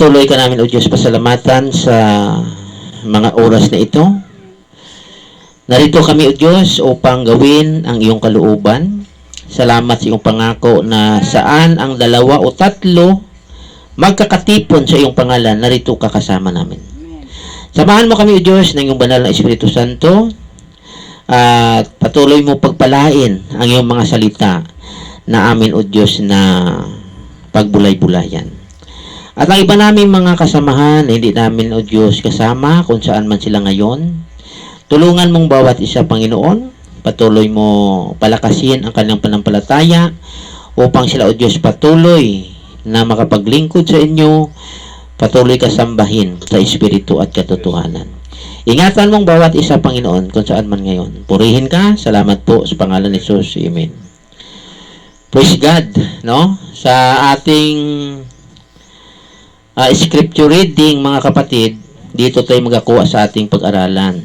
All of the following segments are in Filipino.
Tuloy ka namin, O Diyos, pasalamatan sa mga oras na ito. Narito kami, O Diyos, upang gawin ang iyong kalooban. Salamat sa iyong pangako na saan ang dalawa o tatlo magkakatipon sa iyong pangalan, narito ka kasama namin. Samahan mo kami, O Diyos, ng iyong banal na Espiritu Santo at patuloy mo pagpalain ang iyong mga salita na amin, O Diyos, na pagbulay-bulayan. At ang iba namin mga kasamahan, hindi namin, O Diyos, kasama kung saan man sila ngayon. Tulungan mong bawat isa, Panginoon. Patuloy mo palakasin ang kanilang panampalataya upang sila, O Diyos, patuloy na makapaglingkod sa inyo, patuloy kasambahin sa Espiritu at katotohanan. Ingatan mong bawat isa, Panginoon, kung saan man ngayon. Purihin ka. Salamat po sa pangalan ni Jesus. Amen. Praise God, no? Sa ating scripture reading, mga kapatid, dito tayo magakuha sa ating pag-aralan.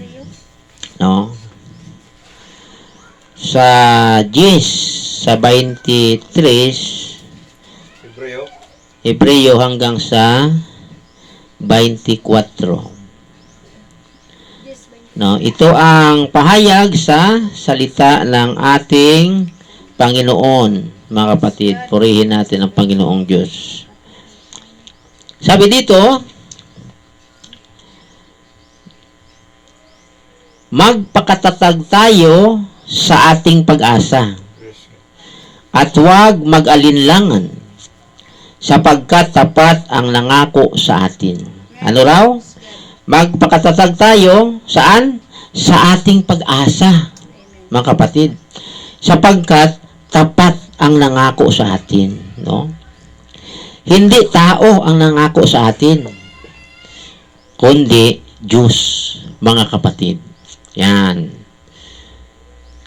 No? Sa Gis, sa 23, Hebreo hanggang sa 24. No, ito ang pahayag sa salita ng ating Panginoon, mga kapatid. Purihin natin ang Panginoong Diyos. Sabi dito, magpakatatag tayo sa ating pag-asa at huwag mag-alinlangan sapagkat tapat ang nangako sa atin. Ano raw? Magpakatatag tayo saan? Sa ating pag-asa, mga kapatid. Sapagkat tapat ang nangako sa atin. No? Hindi tao ang nangako sa atin, kundi Diyos, mga kapatid. Yan.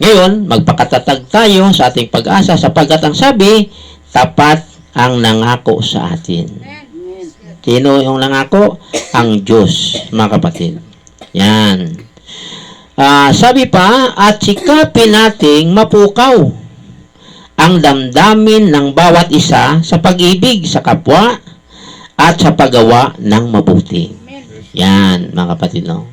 Ngayon, magpakatatag tayo sa ating pag-asa sapagkat ang sabi, tapat ang nangako sa atin. Sino yung nangako? Ang Diyos, mga kapatid. Yan. Sabi pa, at sikapin nating mapukaw ang damdamin ng bawat isa sa pag-ibig sa kapwa at sa paggawa ng mabuti. Yan, mga kapatid, no?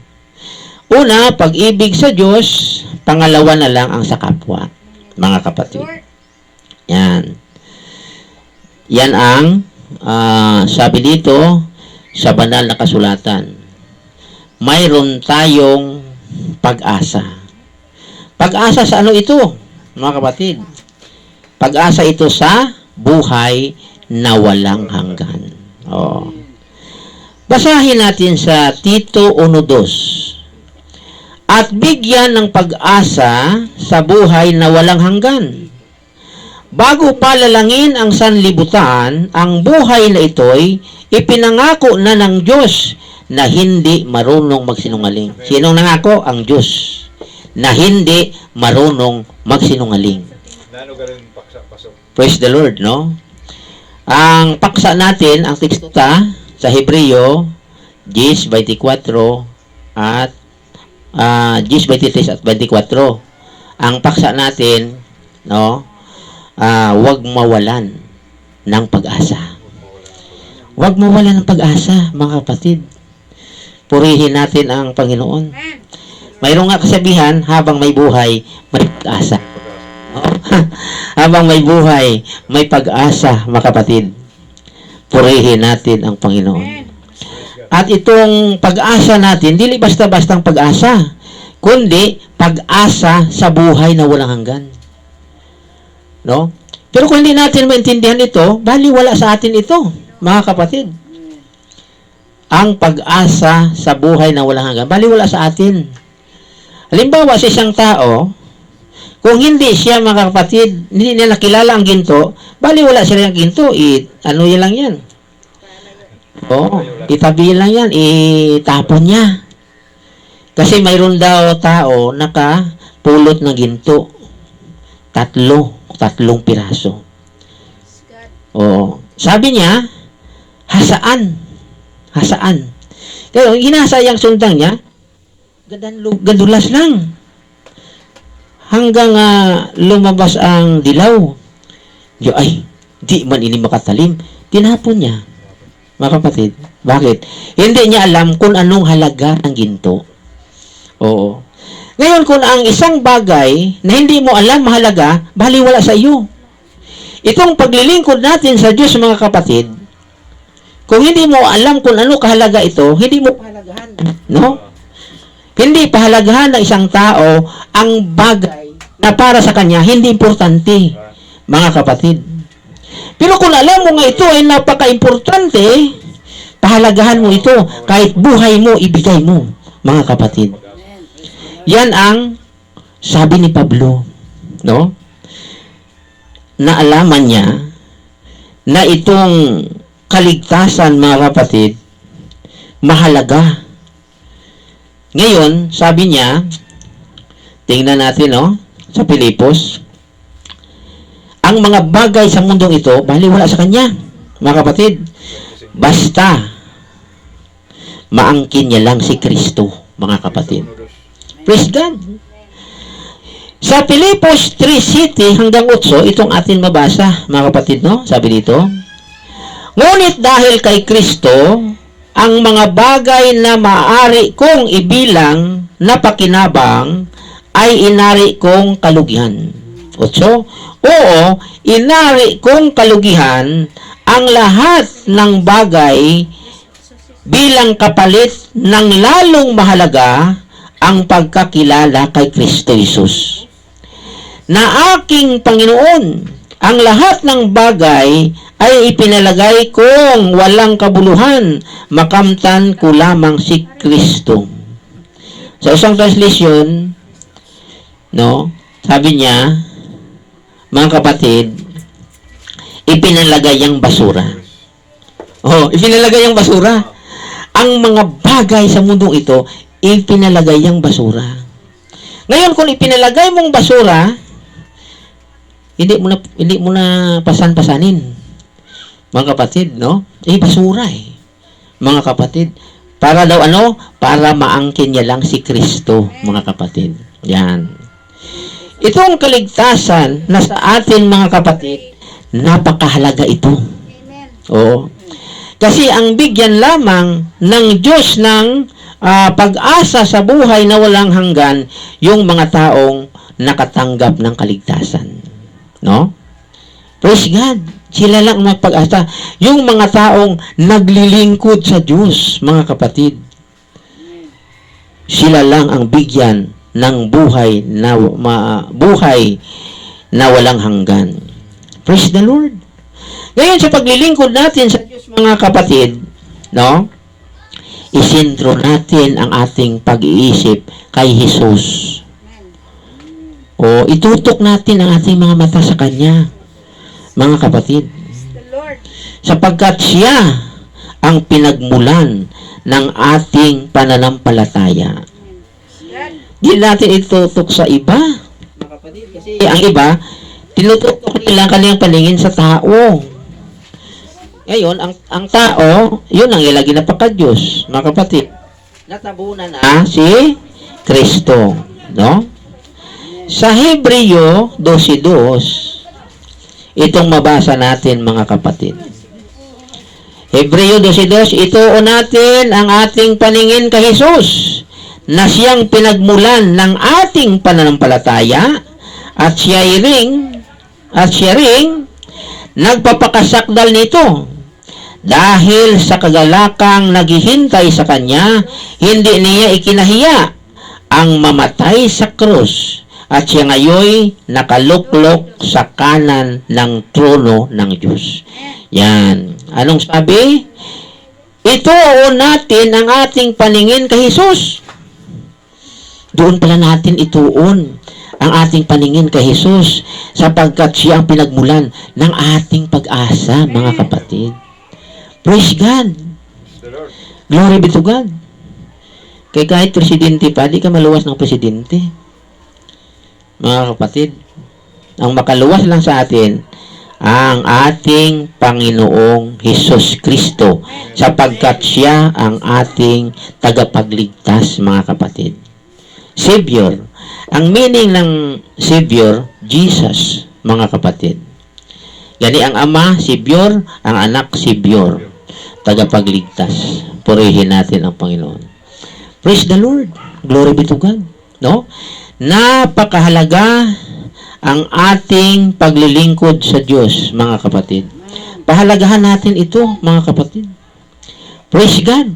Una, pag-ibig sa Diyos. Pangalawa na lang ang sa kapwa, mga kapatid. Yan. Yan ang sabi dito sa banal na kasulatan. Mayroon tayong pag-asa. Pag-asa sa ano ito, mga kapatid? Pag-asa ito sa buhay na walang hanggan. Oh. Basahin natin sa Tito 1:2. At bigyan ng pag-asa sa buhay na walang hanggan. Bago palalangin ang sanlibutan, ang buhay na ito'y ipinangako na ng Diyos na hindi marunong magsinungaling. Sinong nangako? Ang Diyos. Na hindi marunong magsinungaling. Praise the Lord, no? Ang paksa natin, ang teksta sa Hebreo, 10:24 at 10:23 at 24. Ang paksa natin, no? Huwag mawalan ng pag-asa. Huwag mawalan ng pag-asa, mga kapatid. Purihin natin ang Panginoon. Mayroong nga kasabihan, habang may buhay, may pag-asa. Habang may buhay, may pag-asa, mga kapatid. Purihin natin ang Panginoon. At itong pag-asa natin, dili basta-bastang pag-asa, kundi pag-asa sa buhay na walang hanggan. No? Pero kung hindi natin maintindihan ito, baliwala sa atin ito, mga kapatid. Ang pag-asa sa buhay na walang hanggan, baliwala sa atin. Halimbawa, sa isang tao, kung hindi siya, mga kapatid, hindi niya nakilala ang ginto, baliwala siya ng ginto, ano yan lang yan? Itabi lang yan, itapon niya. Kasi mayroon daw tao nakapulot ng ginto. Tatlong piraso. Sabi niya, hasaan. Kaya hinasa yung sundang niya, gandulas lang. Hanggang lumabas ang dilaw. Ay, di man ini makatalim. Tinapon niya. mga kapatid. Bakit? Hindi niya alam kung anong halaga ng ginto. Oo. Ngayon, kung ang isang bagay na hindi mo alam mahalaga, baliwala sa iyo. Itong paglilingkod natin sa Diyos, mga kapatid, kung hindi mo alam kung ano kahalaga ito, hindi mo pahalagahan. No? Hindi pahalagahan ng isang tao ang bagay na para sa kanya hindi importante, mga kapatid. Pero kung alam mo nga ito ay napaka-importante, pahalagahan mo ito kahit buhay mo, ibigay mo, mga kapatid. Yan ang sabi ni Pablo, no? Naalaman niya na itong kaligtasan, mga kapatid, mahalaga. Ngayon, sabi niya, tingnan natin, no? Sa Pilipos, ang mga bagay sa mundong ito, baliwala sa kanya, mga kapatid. Basta, maangkin niya lang si Kristo, mga kapatid. Praise God. Sa Pilipos 3:7 hanggang 8, itong atin mabasa, mga kapatid, no? Sabi dito, ngunit dahil kay Kristo, ang mga bagay na maaari kong ibilang na pakinabang ay inari kong kalugihan. 8. Oo, inari kong kalugihan ang lahat ng bagay bilang kapalit ng lalong mahalaga ang pagkakilala kay Kristo Jesus. Na aking Panginoon, ang lahat ng bagay ay ipinalagay kong walang kabuluhan, makamtan ko lamang si Kristo. Sa isang translation, no, sabi niya, mga kapatid, ipinalagay ang basura. Oh, ipinalagay ang basura. Ang mga bagay sa mundong ito, ipinalagay ang basura. Ngayon, kung ipinalagay mong basura, hindi mo na pasan-pasanin. Mga kapatid, no? Basura eh. Mga kapatid. Para daw ano? Para maangkin niya lang si Kristo, mga kapatid. Yan. Itong kaligtasan na sa atin, mga kapatid, napakahalaga ito. Oo. Kasi ang bigyan lamang ng Diyos ng pag-asa sa buhay na walang hanggan, yung mga taong nakatanggap ng kaligtasan. No? Praise God. Sila lang ang pag-asa. Yung mga taong naglilingkod sa Diyos, mga kapatid, sila lang ang bigyan ng buhay na walang hanggan. Praise the Lord. Ngayon, sa paglilingkod natin sa Diyos, mga kapatid, no? Isentro natin ang ating pag-iisip kay Jesus. O itutok natin ang ating mga mata sa Kanya, mga kapatid. Sapagkat Siya ang pinagmulan ng ating pananampalataya. Di natin itutok sa iba, mga kapatid. Kasi ang iba, tinututok nila kanilang paningin sa tao. Ngayon, ang tao, yun ang ilagay na pagka-Diyos, mga kapatid. Natabunan na si Kristo, no? Sa Hebreo 12:2, itong mabasa natin, mga kapatid. Hebreo 12:2, ituon natin ang ating paningin kay Jesus, na siyang pinagmulan ng ating pananampalataya, at siya ring nagpapakasakdal nito. Dahil sa kagalakang naghihintay sa Kanya, hindi niya ikinahiya ang mamatay sa krus, at siya ngayoy nakaluklok sa kanan ng trono ng Diyos. Yan. Anong sabi? Ituon natin ang ating paningin kay Jesus. Doon pala natin ituon ang ating paningin kay Jesus, sapagkat siya ang pinagmulan ng ating pag-asa, mga kapatid. Praise God. Glory be to God. Kaya kahit presidente pa, di ka maluwas ng presidente. Mga kapatid, ang makaluwas lang sa atin, ang ating Panginoong Hesus Kristo, sapagkat siya ang ating tagapagligtas, mga kapatid. Savior. Ang meaning ng Savior, Jesus, mga kapatid. Gani ang Ama, Savior, ang Anak, Savior. tagapagligtas. Purihin natin ang Panginoon. Praise the Lord. Glory be to God. No? Napakahalaga ang ating paglilingkod sa Diyos, mga kapatid. Pahalagahan natin ito, mga kapatid. Praise God.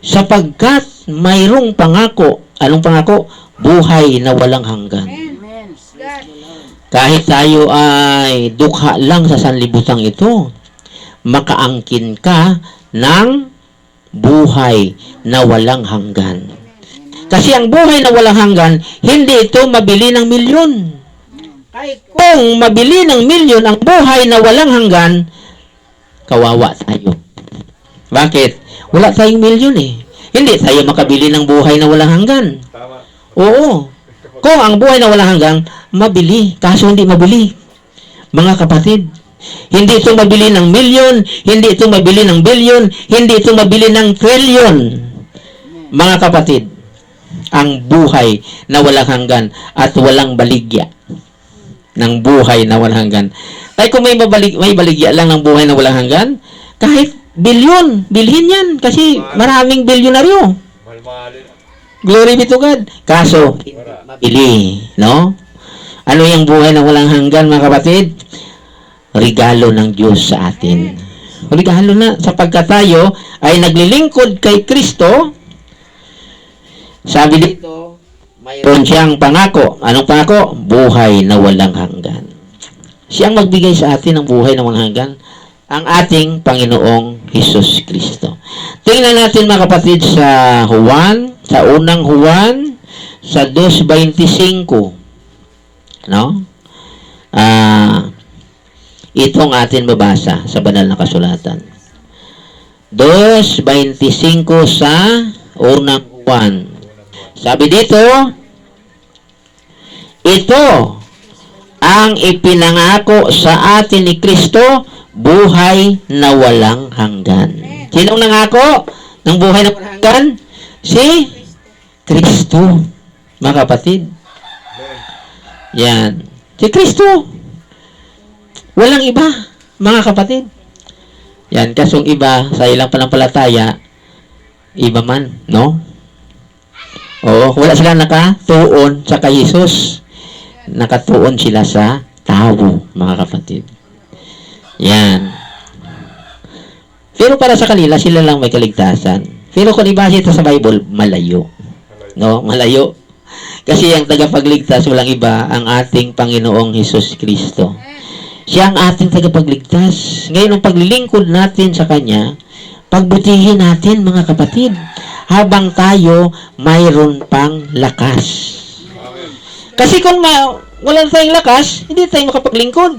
Sapagkat mayroong pangako. Anong pangako? Buhay na walang hanggan. Kahit tayo ay dukha lang sa sanlibutan ito, makaangkin ka ng buhay na walang hanggan. Kasi ang buhay na walang hanggan, hindi ito mabili ng milyon. Kung mabili ng milyon ang buhay na walang hanggan, kawawa tayo. Bakit? Wala tayong milyon eh. Hindi tayo makabili ng buhay na walang hanggan. Oo. Kung ang buhay na walang hanggan, mabili. Kaso hindi mabili. Mga kapatid, hindi ito mabili ng milyon, hindi ito mabili ng bilyon, hindi ito mabili ng trilyon. Mga kapatid, ang buhay na walang hanggan at walang baligya ng buhay na walang hanggan. Ay kung may baligya lang ng buhay na walang hanggan, kahit bilyon, bilhin yan kasi maraming bilyonaryo. Glory be to God. Kaso, mabili, no? Ano yung buhay na walang hanggan, mga kapatid? Regalo ng Diyos sa atin. Regalo na, sapagkat tayo ay naglilingkod kay Kristo. Sabi dito, mayroon siyang pangako. Anong pangako? Buhay na walang hanggan. Siyang magbigay sa atin ng buhay na walang hanggan, ang ating Panginoong Hesus Kristo. Tingnan natin, mga kapatid, sa Juan, sa unang Juan, sa 2:25. No? Itong atin babasa sa banal na kasulatan. 2:25 sa unang Juan. Sabi dito, ito ang ipinangako sa atin ni Kristo, buhay na walang hanggan. Sinong nangako ng buhay na walang hanggan? Si Kristo, mga kapatid. Yan. Si Kristo. Walang iba, mga kapatid. Yan, kasong iba, sa ilang panampalataya, iba man, no? Oo, wala sila nakatuon sa kay Jesus. Nakatuon sila sa tao, mga kapatid. Yan. Pero para sa kanila, sila lang may kaligtasan. Pero kung ibase ito sa Bible, malayo. No? Malayo. Kasi ang tagapagligtas, walang iba, ang ating Panginoong Hesus Kristo. Siya ang ating tagapagligtas. Ngayon, ang paglilingkod natin sa Kanya, pagbutihin natin, mga kapatid, habang tayo mayroon pang lakas. Kasi kung wala tayong lakas, hindi tayo makapaglingkod.